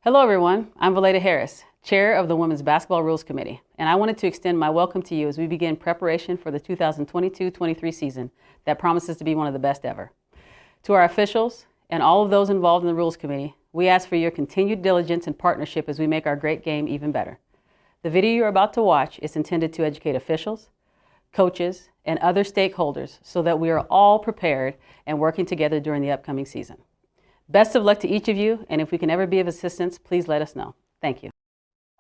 Hello everyone, I'm Valeda Harris, Chair of the Women's Basketball Rules Committee, and I wanted to extend my welcome to you as we begin preparation for the 2022-23 season that promises to be one of the best ever. To our officials and all of those involved in the Rules Committee, we ask for your continued diligence and partnership as we make our great game even better. The video you're about to watch is intended to educate officials, coaches, and other stakeholders so that we are all prepared and working together during the upcoming season. Best of luck to each of you, and if we can ever be of assistance, please let us know. Thank you.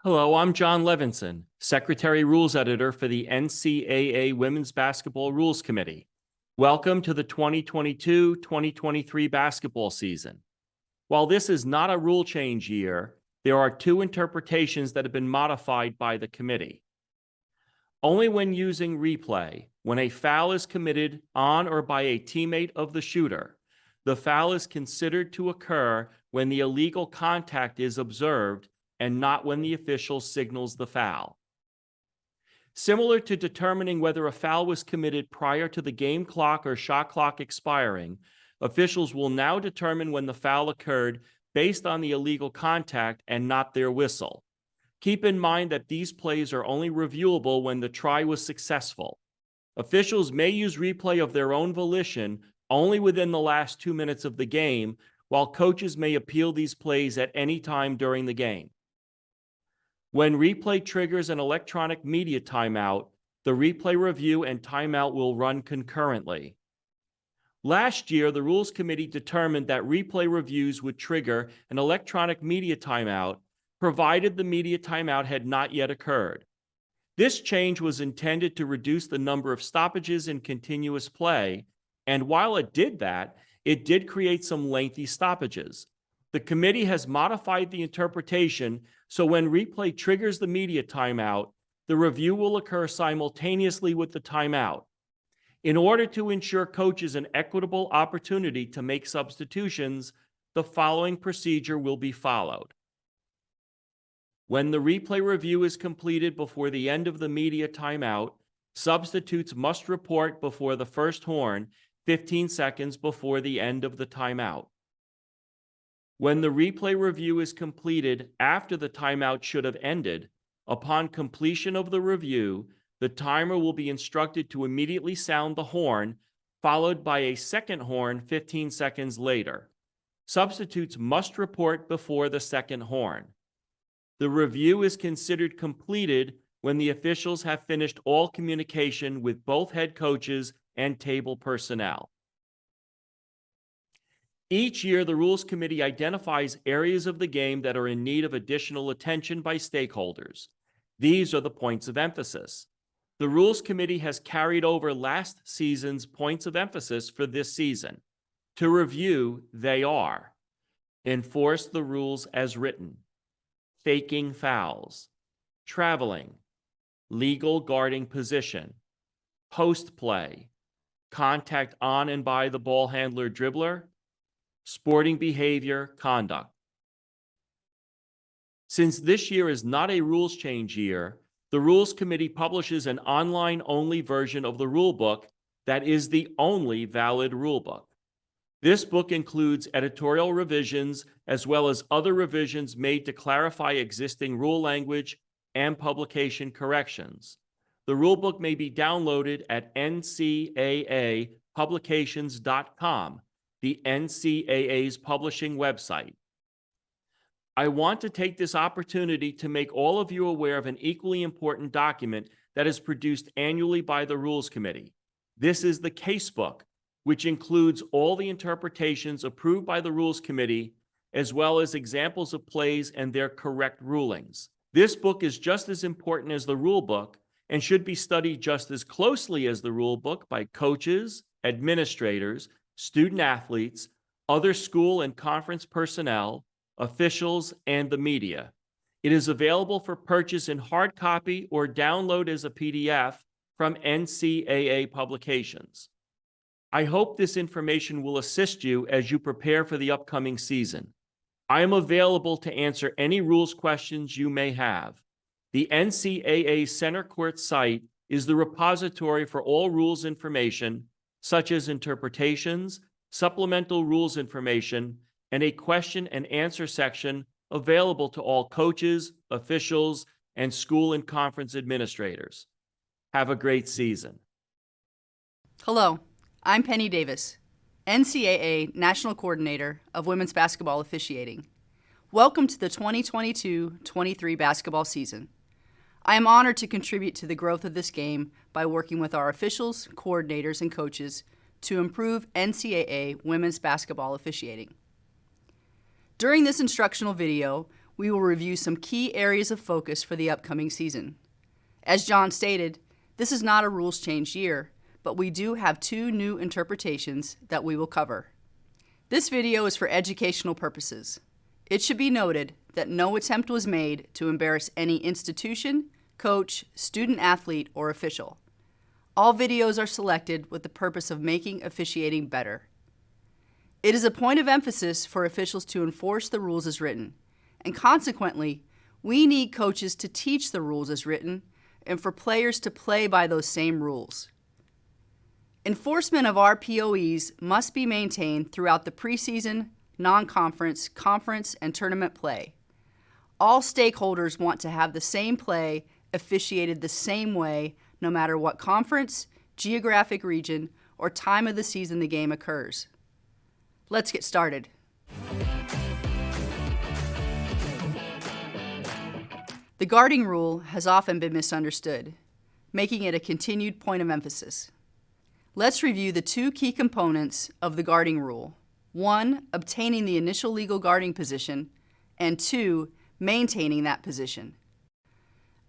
Hello, I'm John Levinson, Secretary Rules Editor for the NCAA Women's Basketball Rules Committee. Welcome to the 2022-2023 basketball season. While this is not a rule change year, there are two interpretations that have been modified by the committee. Only when using replay, when a foul is committed on or by a teammate of the shooter, the foul is considered to occur when the illegal contact is observed and not when the official signals the foul. Similar to determining whether a foul was committed prior to the game clock or shot clock expiring, officials will now determine when the foul occurred based on the illegal contact and not their whistle. Keep in mind that these plays are only reviewable when the try was successful. Officials may use replay of their own volition only within the last 2 minutes of the game, while coaches may appeal these plays at any time during the game. When replay triggers an electronic media timeout, the replay review and timeout will run concurrently. Last year, the Rules Committee determined that replay reviews would trigger an electronic media timeout, provided the media timeout had not yet occurred. This change was intended to reduce the number of stoppages in continuous play, and while it did that, it did create some lengthy stoppages. The committee has modified the interpretation so when replay triggers the media timeout, the review will occur simultaneously with the timeout. In order to ensure coaches an equitable opportunity to make substitutions, the following procedure will be followed. When the replay review is completed before the end of the media timeout, substitutes must report before the first horn 15 seconds before the end of the timeout. When the replay review is completed after the timeout should have ended, upon completion of the review, the timer will be instructed to immediately sound the horn, followed by a second horn 15 seconds later. Substitutes must report before the second horn. The review is considered completed when the officials have finished all communication with both head coaches and table personnel. Each year, the Rules Committee identifies areas of the game that are in need of additional attention by stakeholders. These are the points of emphasis. The Rules Committee has carried over last season's points of emphasis for this season. To review, they are: enforce the rules as written, faking fouls, traveling, legal guarding position, post play, contact on and by the ball handler dribbler, sporting behavior, conduct. Since this year is not a rules change year, the Rules Committee publishes an online-only version of the rule book that is the only valid rule book. This book includes editorial revisions as well as other revisions made to clarify existing rule language and publication corrections. The rulebook may be downloaded at ncaapublications.com, the NCAA's publishing website. I want to take this opportunity to make all of you aware of an equally important document that is produced annually by the Rules Committee. This is the Casebook, which includes all the interpretations approved by the Rules Committee, as well as examples of plays and their correct rulings. This book is just as important as the rule book and should be studied just as closely as the rule book by coaches, administrators, student athletes, other school and conference personnel, officials, and the media. It is available for purchase in hard copy or download as a PDF from NCAA Publications. I hope this information will assist you as you prepare for the upcoming season. I am available to answer any rules questions you may have. The NCAA Center Court site is the repository for all rules information, such as interpretations, supplemental rules information, and a question and answer section available to all coaches, officials, and school and conference administrators. Have a great season. Hello, I'm Penny Davis, NCAA National Coordinator of Women's Basketball Officiating. Welcome to the 2022-23 basketball season. I am honored to contribute to the growth of this game by working with our officials, coordinators, and coaches to improve NCAA women's basketball officiating. During this instructional video, we will review some key areas of focus for the upcoming season. As John stated, this is not a rules change year, but we do have 2 new interpretations that we will cover. This video is for educational purposes. It should be noted that no attempt was made to embarrass any institution, coach, student athlete, or official. All videos are selected with the purpose of making officiating better. It is a point of emphasis for officials to enforce the rules as written, and consequently, we need coaches to teach the rules as written and for players to play by those same rules. Enforcement of our POEs must be maintained throughout the preseason, non-conference, conference, and tournament play. All stakeholders want to have the same play officiated the same way, no matter what conference, geographic region, or time of the season the game occurs. Let's get started. The guarding rule has often been misunderstood, making it a continued point of emphasis. Let's review the 2 key components of the guarding rule. 1, obtaining the initial legal guarding position, and 2, maintaining that position.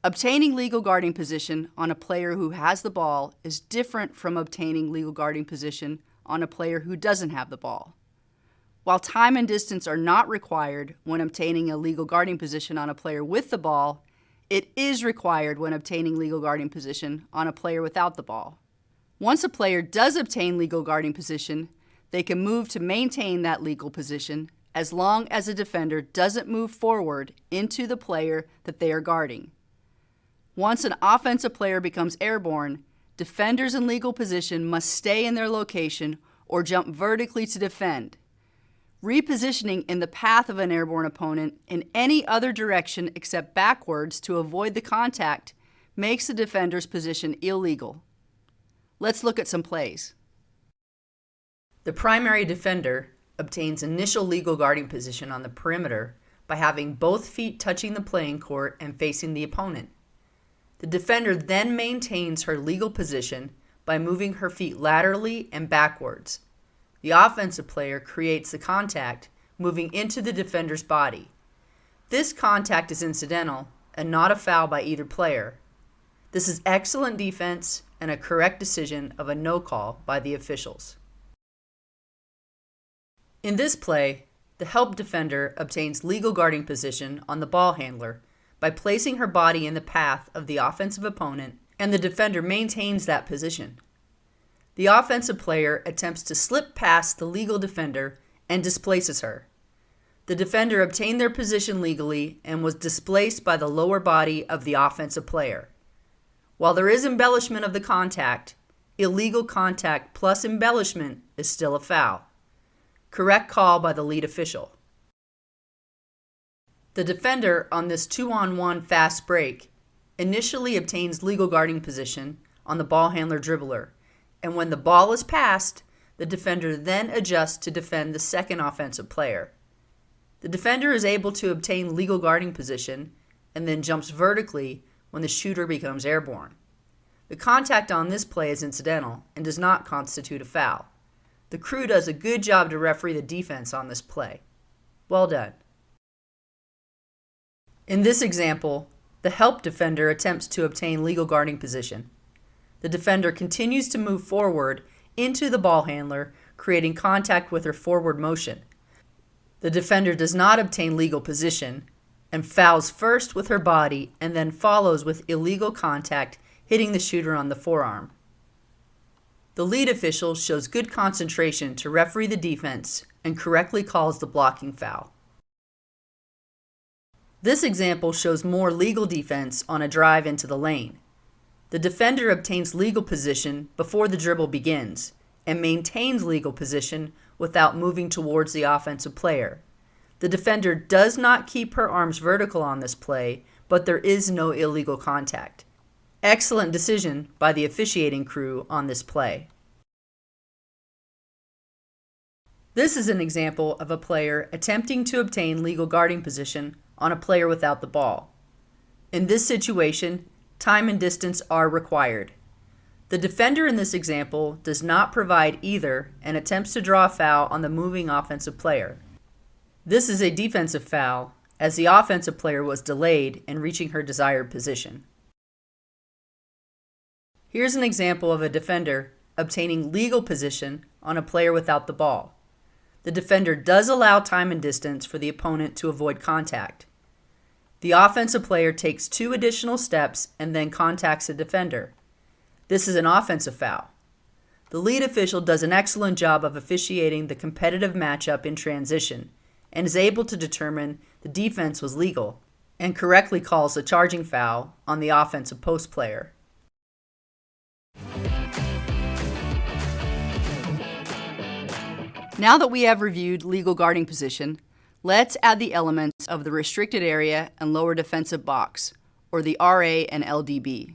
Obtaining legal guarding position on a player who has the ball is different from obtaining legal guarding position on a player who doesn't have the ball. While time and distance are not required when obtaining a legal guarding position on a player with the ball, it is required when obtaining legal guarding position on a player without the ball. Once a player does obtain legal guarding position, they can move to maintain that legal position as long as a defender doesn't move forward into the player that they are guarding. Once an offensive player becomes airborne, defenders in legal position must stay in their location or jump vertically to defend. Repositioning in the path of an airborne opponent in any other direction except backwards to avoid the contact makes the defender's position illegal. Let's look at some plays. The primary defender obtains initial legal guarding position on the perimeter by having both feet touching the playing court and facing the opponent. The defender then maintains her legal position by moving her feet laterally and backwards. The offensive player creates the contact, moving into the defender's body. This contact is incidental and not a foul by either player. This is excellent defense and a correct decision of a no call by the officials. In this play, the help defender obtains legal guarding position on the ball handler by placing her body in the path of the offensive opponent, and the defender maintains that position. The offensive player attempts to slip past the legal defender and displaces her. The defender obtained their position legally and was displaced by the lower body of the offensive player. While there is embellishment of the contact, illegal contact plus embellishment is still a foul. Correct call by the lead official. The defender on this 2-on-1 fast break initially obtains legal guarding position on the ball handler dribbler, and when the ball is passed, the defender then adjusts to defend the second offensive player. The defender is able to obtain legal guarding position and then jumps vertically when the shooter becomes airborne. The contact on this play is incidental and does not constitute a foul. The crew does a good job to referee the defense on this play. Well done. In this example, the help defender attempts to obtain legal guarding position. The defender continues to move forward into the ball handler, creating contact with her forward motion. The defender does not obtain legal position and fouls first with her body and then follows with illegal contact, hitting the shooter on the forearm. The lead official shows good concentration to referee the defense and correctly calls the blocking foul. This example shows more legal defense on a drive into the lane. The defender obtains legal position before the dribble begins and maintains legal position without moving towards the offensive player. The defender does not keep her arms vertical on this play, but there is no illegal contact. Excellent decision by the officiating crew on this play. This is an example of a player attempting to obtain legal guarding position on a player without the ball. In this situation, time and distance are required. The defender in this example does not provide either and attempts to draw a foul on the moving offensive player. This is a defensive foul, as the offensive player was delayed in reaching her desired position. Here's an example of a defender obtaining legal position on a player without the ball. The defender does allow time and distance for the opponent to avoid contact. The offensive player takes 2 additional steps and then contacts the defender. This is an offensive foul. The lead official does an excellent job of officiating the competitive matchup in transition and is able to determine the defense was legal and correctly calls a charging foul on the offensive post player. Now that we have reviewed legal guarding position, let's add the elements of the restricted area and lower defensive box, or the RA and LDB.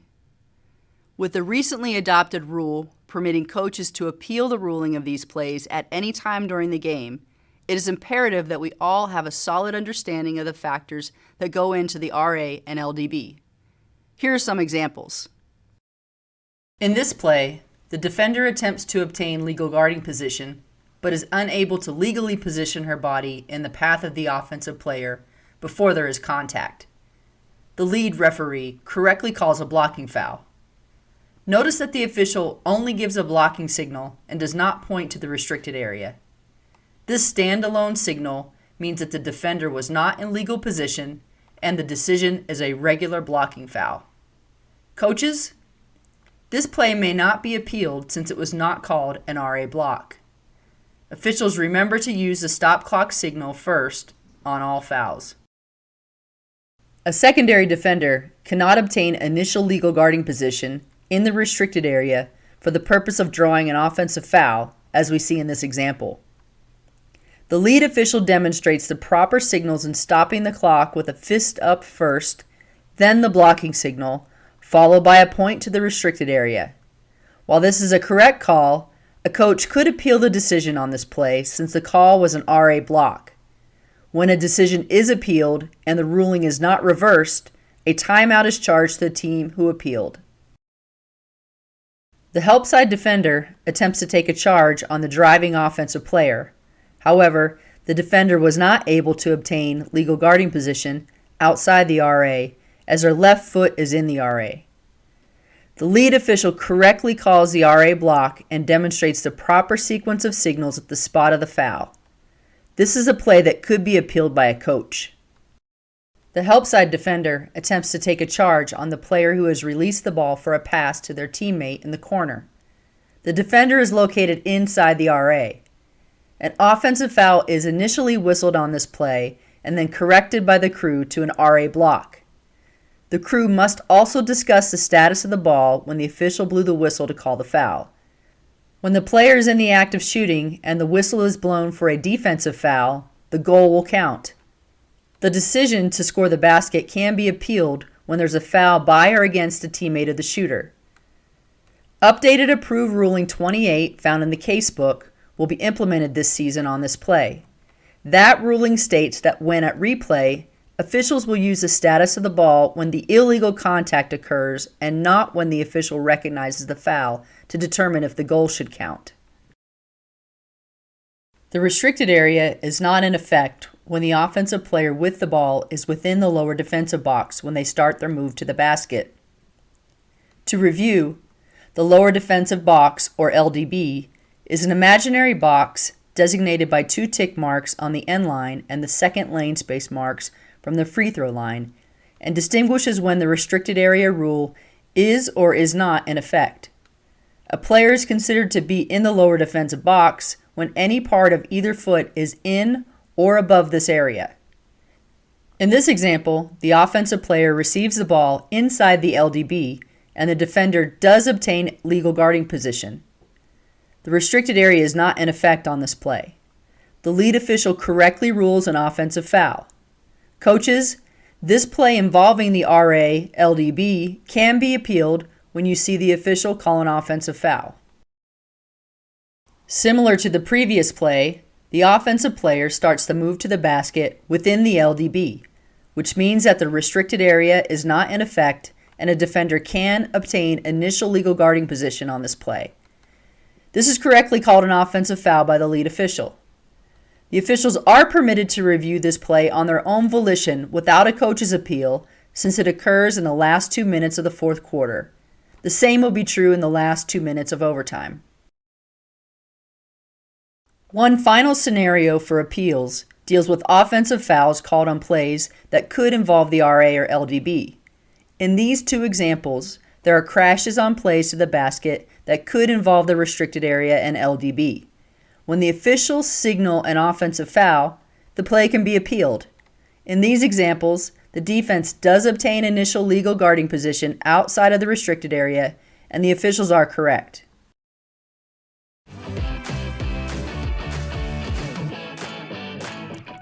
With the recently adopted rule permitting coaches to appeal the ruling of these plays at any time during the game, it is imperative that we all have a solid understanding of the factors that go into the RA and LDB. Here are some examples. In this play, the defender attempts to obtain legal guarding position, but is unable to legally position her body in the path of the offensive player before there is contact. The lead referee correctly calls a blocking foul. Notice that the official only gives a blocking signal and does not point to the restricted area. This standalone signal means that the defender was not in legal position and the decision is a regular blocking foul. Coaches, this play may not be appealed since it was not called an RA block. Officials remember to use the stop clock signal first on all fouls. A secondary defender cannot obtain initial legal guarding position in the restricted area for the purpose of drawing an offensive foul, as we see in this example. The lead official demonstrates the proper signals in stopping the clock with a fist up first, then the blocking signal, followed by a point to the restricted area. While this is a correct call, a coach could appeal the decision on this play since the call was an RA block. When a decision is appealed and the ruling is not reversed, a timeout is charged to the team who appealed. The help side defender attempts to take a charge on the driving offensive player. However, the defender was not able to obtain legal guarding position outside the RA as her left foot is in the RA. The lead official correctly calls the RA block and demonstrates the proper sequence of signals at the spot of the foul. This is a play that could be appealed by a coach. The help side defender attempts to take a charge on the player who has released the ball for a pass to their teammate in the corner. The defender is located inside the RA. An offensive foul is initially whistled on this play and then corrected by the crew to an RA block. The crew must also discuss the status of the ball when the official blew the whistle to call the foul. When the player is in the act of shooting and the whistle is blown for a defensive foul, the goal will count. The decision to score the basket can be appealed when there's a foul by or against a teammate of the shooter. Updated approved ruling 28 found in the casebook will be implemented this season on this play. That ruling states that when at replay, officials will use the status of the ball when the illegal contact occurs and not when the official recognizes the foul to determine if the goal should count. The restricted area is not in effect when the offensive player with the ball is within the lower defensive box when they start their move to the basket. To review, the lower defensive box, or LDB, is an imaginary box designated by 2 tick marks on the end line and the second lane space marks from the free throw line, and distinguishes when the restricted area rule is or is not in effect. A player is considered to be in the lower defensive box when any part of either foot is in or above this area. In this example, the offensive player receives the ball inside the LDB and the defender does obtain legal guarding position. The restricted area is not in effect on this play. the lead official correctly rules an offensive foul. Coaches, this play involving the RA/LDB can be appealed when you see the official call an offensive foul. Similar to the previous play, the offensive player starts to move to the basket within the LDB, which means that the restricted area is not in effect and a defender can obtain initial legal guarding position on this play. This is correctly called an offensive foul by the lead official. The officials are permitted to review this play on their own volition without a coach's appeal since it occurs in the last 2 minutes of the fourth quarter. The same will be true in the last 2 minutes of overtime. One final scenario for appeals deals with offensive fouls called on plays that could involve the RA or LDB. In these two examples, there are crashes on plays to the basket that could involve the restricted area and LDB. When the officials signal an offensive foul, the play can be appealed. In these examples, the defense does obtain initial legal guarding position outside of the restricted area, and the officials are correct.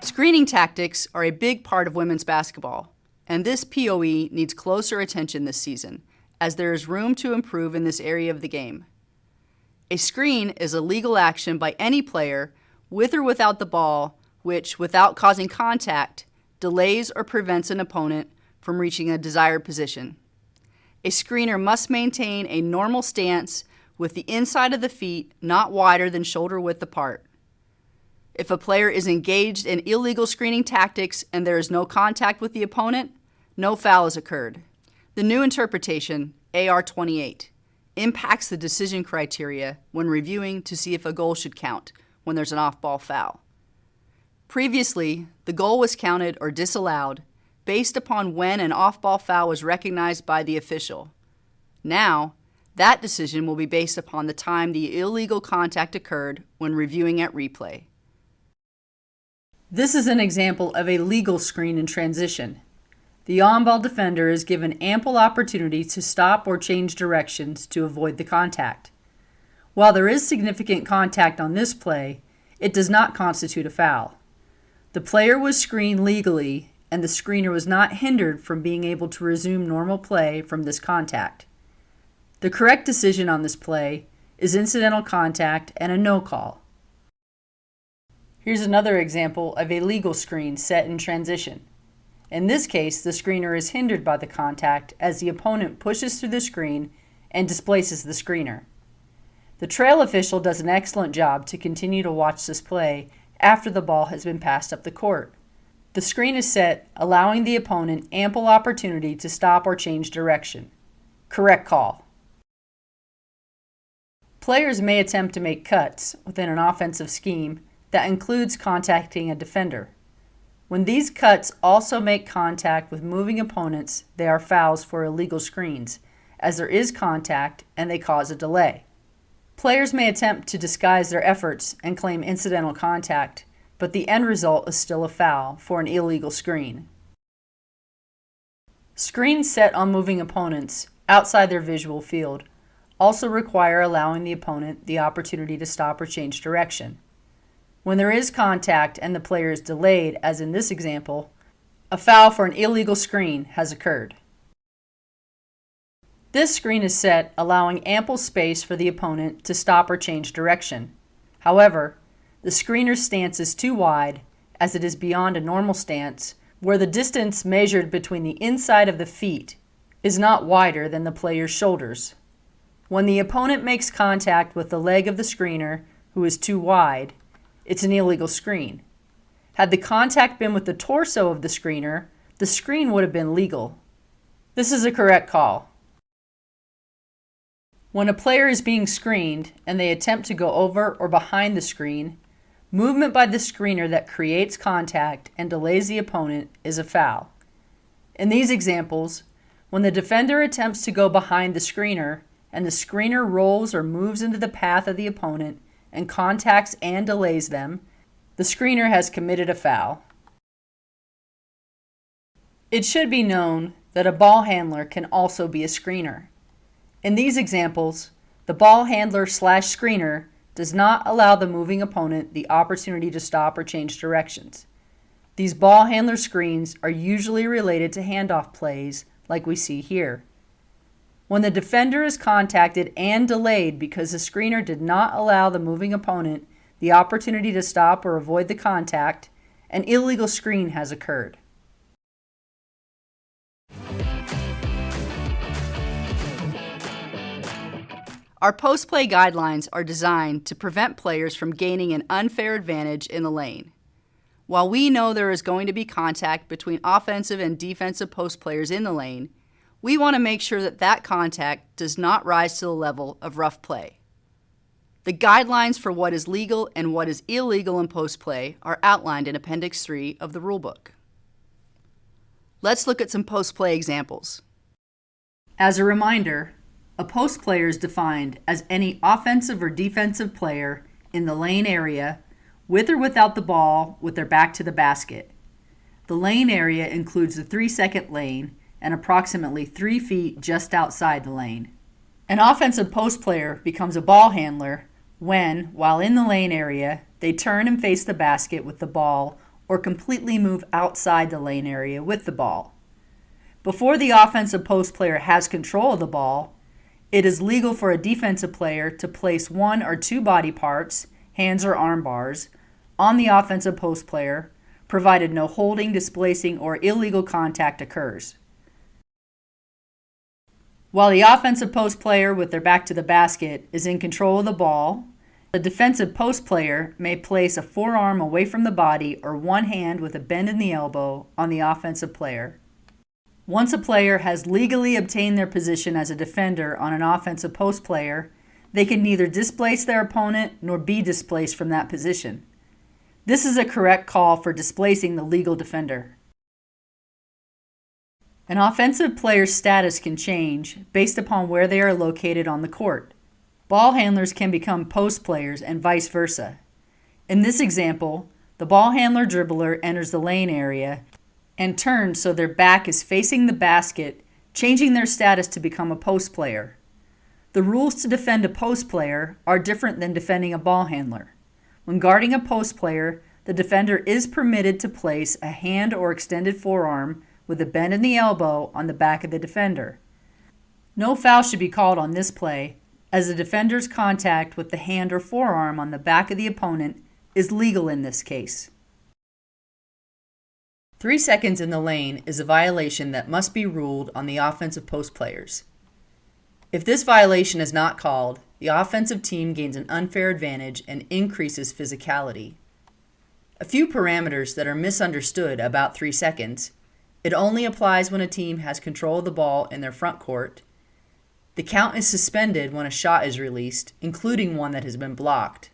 Screening tactics are a big part of women's basketball, and this POE needs closer attention this season, as there is room to improve in this area of the game. A screen is a legal action by any player, with or without the ball, which, without causing contact, delays or prevents an opponent from reaching a desired position. A screener must maintain a normal stance with the inside of the feet not wider than shoulder width apart. If a player is engaged in illegal screening tactics and there is no contact with the opponent, no foul has occurred. The new interpretation, AR-28, impacts the decision criteria when reviewing to see if a goal should count when there's an off-ball foul. Previously, the goal was counted or disallowed based upon when an off-ball foul was recognized by the official. Now, that decision will be based upon the time the illegal contact occurred when reviewing at replay. This is an example of a legal screen in transition. The on-ball defender is given ample opportunity to stop or change directions to avoid the contact. While there is significant contact on this play, it does not constitute a foul. The player was screened legally, and the screener was not hindered from being able to resume normal play from this contact. The correct decision on this play is incidental contact and a no call. Here's another example of a legal screen set in transition. In this case, the screener is hindered by the contact as the opponent pushes through the screen and displaces the screener. The trail official does an excellent job to continue to watch this play after the ball has been passed up the court. The screen is set, allowing the opponent ample opportunity to stop or change direction. Correct call. Players may attempt to make cuts within an offensive scheme that includes contacting a defender. When these cuts also make contact with moving opponents, they are fouls for illegal screens, as there is contact and they cause a delay. Players may attempt to disguise their efforts and claim incidental contact, but the end result is still a foul for an illegal screen. Screens set on moving opponents outside their visual field also require allowing the opponent the opportunity to stop or change direction. When there is contact and the player is delayed, as in this example, a foul for an illegal screen has occurred. This screen is set, allowing ample space for the opponent to stop or change direction. However, the screener's stance is too wide, as it is beyond a normal stance, where the distance measured between the inside of the feet is not wider than the player's shoulders. When the opponent makes contact with the leg of the screener, who is too wide, it's an illegal screen. Had the contact been with the torso of the screener, the screen would have been legal. This is a correct call. When a player is being screened and they attempt to go over or behind the screen, movement by the screener that creates contact and delays the opponent is a foul. In these examples, when the defender attempts to go behind the screener and the screener rolls or moves into the path of the opponent and contacts and delays them, the screener has committed a foul. It should be known that a ball handler can also be a screener. In these examples, the ball handler/screener does not allow the moving opponent the opportunity to stop or change directions. These ball handler screens are usually related to handoff plays like we see here. When the defender is contacted and delayed because the screener did not allow the moving opponent the opportunity to stop or avoid the contact, an illegal screen has occurred. Our post-play guidelines are designed to prevent players from gaining an unfair advantage in the lane. While we know there is going to be contact between offensive and defensive post players in the lane, we want to make sure that that contact does not rise to the level of rough play. The guidelines for what is legal and what is illegal in post play are outlined in Appendix 3 of the rulebook. Let's look at some post play examples. As a reminder, a post player is defined as any offensive or defensive player in the lane area with or without the ball with their back to the basket. The lane area includes the 3-second lane and approximately 3 feet just outside the lane. An offensive post player becomes a ball handler when, while in the lane area, they turn and face the basket with the ball or completely move outside the lane area with the ball. Before the offensive post player has control of the ball, it is legal for a defensive player to place 1 or 2 body parts, hands or arm bars, on the offensive post player, provided no holding, displacing, or illegal contact occurs. While the offensive post player with their back to the basket is in control of the ball, the defensive post player may place a forearm away from the body or one hand with a bend in the elbow on the offensive player. Once a player has legally obtained their position as a defender on an offensive post player, they can neither displace their opponent nor be displaced from that position. This is a correct call for displacing the legal defender. An offensive player's status can change based upon where they are located on the court. Ball handlers can become post players and vice versa. In this example, the ball handler dribbler enters the lane area and turns so their back is facing the basket, changing their status to become a post player. The rules to defend a post player are different than defending a ball handler. When guarding a post player, the defender is permitted to place a hand or extended forearm with a bend in the elbow on the back of the defender. No foul should be called on this play, as the defender's contact with the hand or forearm on the back of the opponent is legal in this case. 3 seconds in the lane is a violation that must be ruled on the offensive post players. If this violation is not called, the offensive team gains an unfair advantage and increases physicality. A few parameters that are misunderstood about 3 seconds: it only applies when a team has control of the ball in their front court. The count is suspended when a shot is released, including one that has been blocked.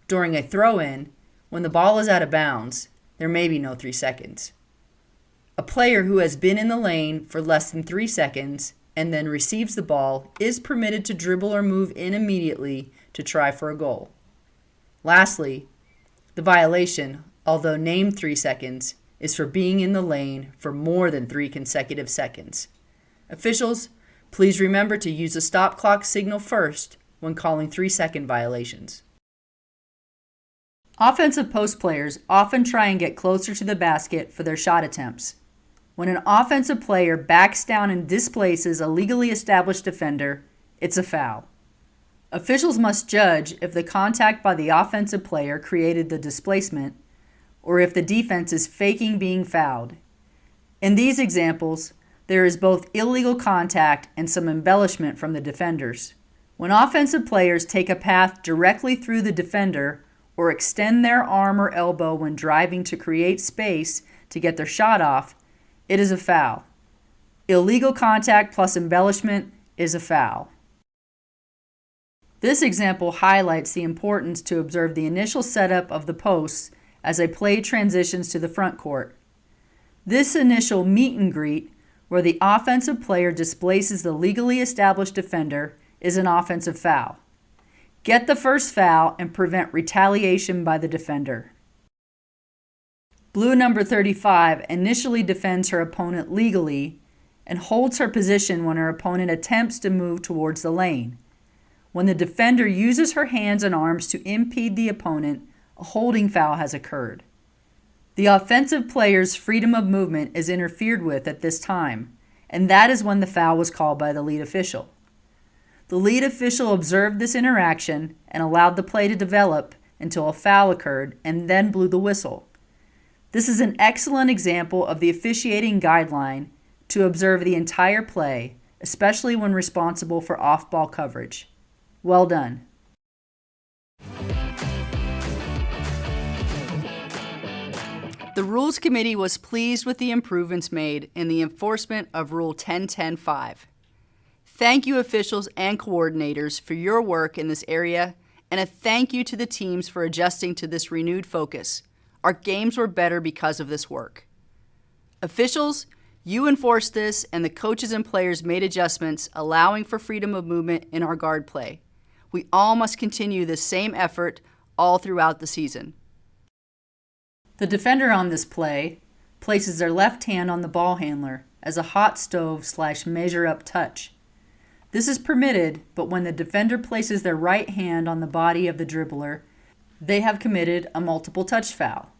During a throw-in, when the ball is out of bounds, there may be no 3 seconds. A player who has been in the lane for less than 3 seconds and then receives the ball is permitted to dribble or move in immediately to try for a goal. Lastly, the violation, although named 3 seconds, is for being in the lane for more than 3 consecutive seconds. Officials, please remember to use the stop clock signal first when calling 3-second violations. Offensive post players often try and get closer to the basket for their shot attempts. When an offensive player backs down and displaces a legally established defender, it's a foul. Officials must judge if the contact by the offensive player created the displacement or if the defense is faking being fouled. In these examples, there is both illegal contact and some embellishment from the defenders. When offensive players take a path directly through the defender or extend their arm or elbow when driving to create space to get their shot off, it is a foul. Illegal contact plus embellishment is a foul. This example highlights the importance to observe the initial setup of the posts as a play transitions to the front court. This initial meet and greet, where the offensive player displaces the legally established defender, is an offensive foul. Get the first foul and prevent retaliation by the defender. Blue number 35 initially defends her opponent legally and holds her position when her opponent attempts to move towards the lane. When the defender uses her hands and arms to impede the opponent, a holding foul has occurred. The offensive player's freedom of movement is interfered with at this time, and that is when the foul was called by the lead official. The lead official observed this interaction and allowed the play to develop until a foul occurred and then blew the whistle. This is an excellent example of the officiating guideline to observe the entire play, especially when responsible for off-ball coverage. Well done. The Rules Committee was pleased with the improvements made in the enforcement of Rule 10.10.5. Thank you, officials and coordinators, for your work in this area, and a thank you to the teams for adjusting to this renewed focus. Our games were better because of this work. Officials, you enforced this, and the coaches and players made adjustments allowing for freedom of movement in our guard play. We all must continue this same effort all throughout the season. The defender on this play places their left hand on the ball handler as a hot stove/measure-up touch. This is permitted, but when the defender places their right hand on the body of the dribbler, they have committed a multiple touch foul.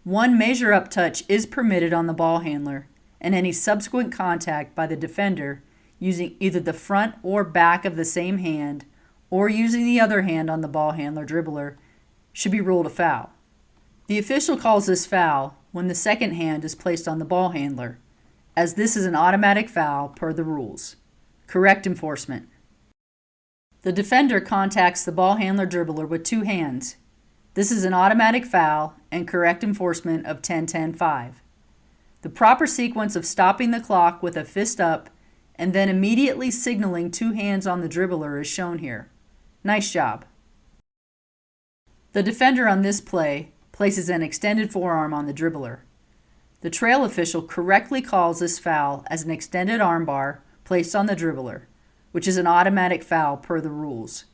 One measure-up touch is permitted on the ball handler, and any subsequent contact by the defender using either the front or back of the same hand or using the other hand on the ball handler dribbler should be ruled a foul. The official calls this foul when the second hand is placed on the ball handler, as this is an automatic foul per the rules. Correct enforcement. The defender contacts the ball handler dribbler with two hands. This is an automatic foul and correct enforcement of 10.10.5. The proper sequence of stopping the clock with a fist up and then immediately signaling two hands on the dribbler is shown here. Nice job. The defender on this play places an extended forearm on the dribbler. The trail official correctly calls this foul as an extended armbar placed on the dribbler, which is an automatic foul per the rules.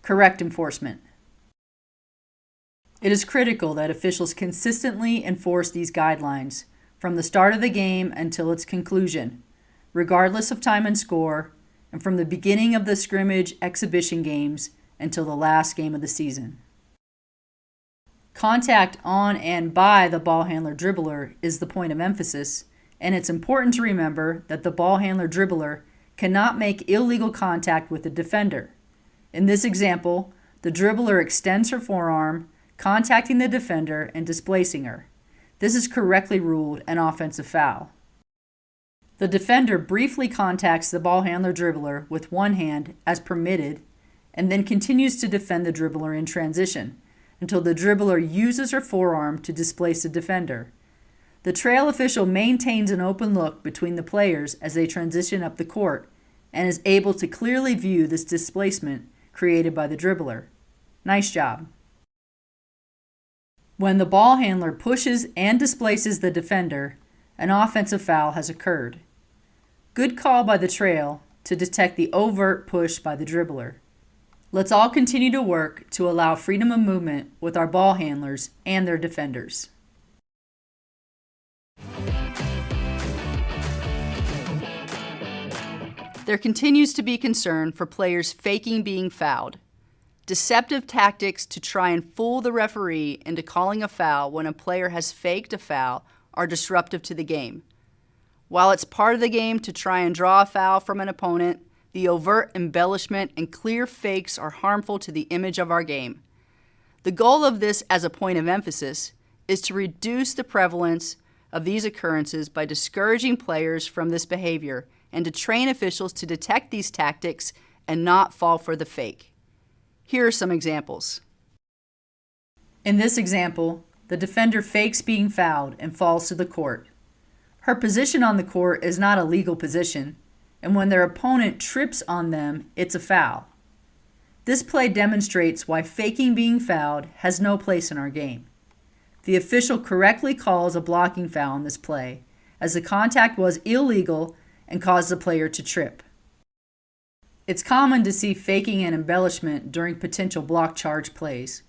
Correct enforcement. It is critical that officials consistently enforce these guidelines from the start of the game until its conclusion, regardless of time and score, and from the beginning of the scrimmage exhibition games until the last game of the season. Contact on and by the ball handler dribbler is the point of emphasis, and it's important to remember that the ball handler dribbler cannot make illegal contact with the defender. In this example, the dribbler extends her forearm, contacting the defender and displacing her. This is correctly ruled an offensive foul. The defender briefly contacts the ball handler dribbler with one hand as permitted, and then continues to defend the dribbler in transition until the dribbler uses her forearm to displace the defender. The trail official maintains an open look between the players as they transition up the court and is able to clearly view this displacement created by the dribbler. Nice job. When the ball handler pushes and displaces the defender, an offensive foul has occurred. Good call by the trail to detect the overt push by the dribbler. Let's all continue to work to allow freedom of movement with our ball handlers and their defenders. There continues to be concern for players faking being fouled. Deceptive tactics to try and fool the referee into calling a foul when a player has faked a foul are disruptive to the game. While it's part of the game to try and draw a foul from an opponent, the overt embellishment and clear fakes are harmful to the image of our game. The goal of this as a point of emphasis is to reduce the prevalence of these occurrences by discouraging players from this behavior and to train officials to detect these tactics and not fall for the fake. Here are some examples. In this example, the defender fakes being fouled and falls to the court. Her position on the court is not a legal position, and when their opponent trips on them, it's a foul. This play demonstrates why faking being fouled has no place in our game. The official correctly calls a blocking foul in this play, as the contact was illegal and caused the player to trip. It's common to see faking and embellishment during potential block charge plays.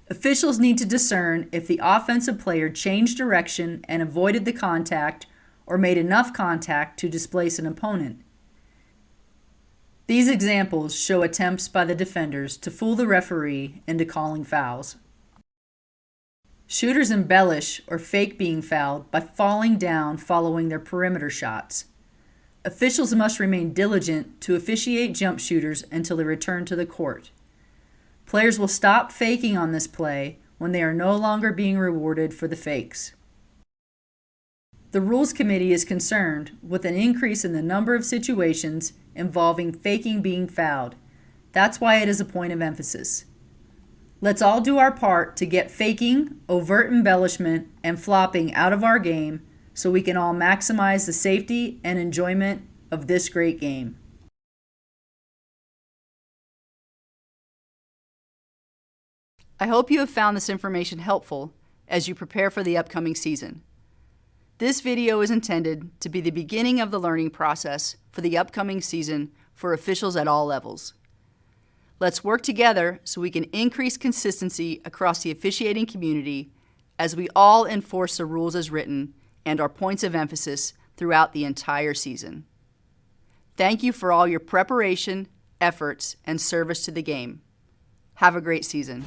Officials need to discern if the offensive player changed direction and avoided the contact or made enough contact to displace an opponent. These examples show attempts by the defenders to fool the referee into calling fouls. Shooters embellish or fake being fouled by falling down following their perimeter shots. Officials must remain diligent to officiate jump shooters until they return to the court. Players will stop faking on this play when they are no longer being rewarded for the fakes. The Rules Committee is concerned with an increase in the number of situations involving faking being fouled. That's why it is a point of emphasis. Let's all do our part to get faking, overt embellishment, and flopping out of our game so we can all maximize the safety and enjoyment of this great game. I hope you have found this information helpful as you prepare for the upcoming season. This video is intended to be the beginning of the learning process for the upcoming season for officials at all levels. Let's work together so we can increase consistency across the officiating community as we all enforce the rules as written and our points of emphasis throughout the entire season. Thank you for all your preparation, efforts, and service to the game. Have a great season.